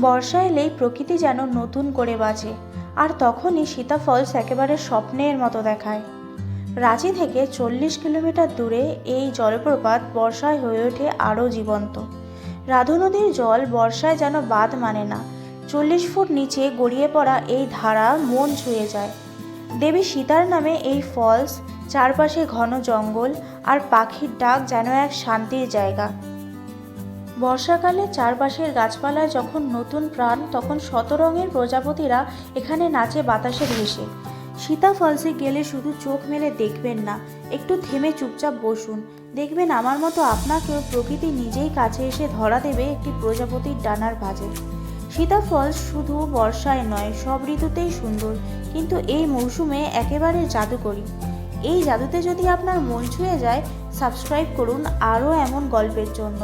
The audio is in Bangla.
বর্ষা এলেই প্রকৃতি যেন নতুন করে বাঁচে, আর তখনই সীতা ফলস একেবারে স্বপ্নের মতো দেখায়। রাঁচি থেকে 40 কিলোমিটার দূরে এই জলপ্রপাত বর্ষায় হয়ে ওঠে আরও জীবন্ত। রাধু নদীর জল বর্ষায় যেন বাঁধ মানে না, 40 ফুট নিচে গড়িয়ে পড়া এই ধারা মন ছুঁয়ে যায়। দেবী সীতার নামে এই ফলস, চারপাশে ঘন জঙ্গল আর পাখির ডাক যেন এক শান্তির জায়গা। বর্ষাকালে চারপাশের গাছপালায় যখন নতুন প্রাণ, তখন শত রঙের প্রজাপতিরা এখানে নাচে বাতাসে ভেসে। সীতা ফলসে গেলে শুধু চোখ মেলে দেখবেন না, একটু থেমে চুপচাপ বসুন, দেখবেন আমার মতো আপনাকেও প্রকৃতি নিজেই কাছে এসে ধরা দেবে একটি প্রজাপতির ডানার ভাঁজে। সীতা ফলস শুধু বর্ষায় নয়, সব ঋতুতেই সুন্দর, কিন্তু এই মৌসুমে একেবারে জাদুকরী। এই জাদুতে যদি আপনার মন ছুঁয়ে যায়, সাবস্ক্রাইব করুন আরও এমন গল্পের জন্য।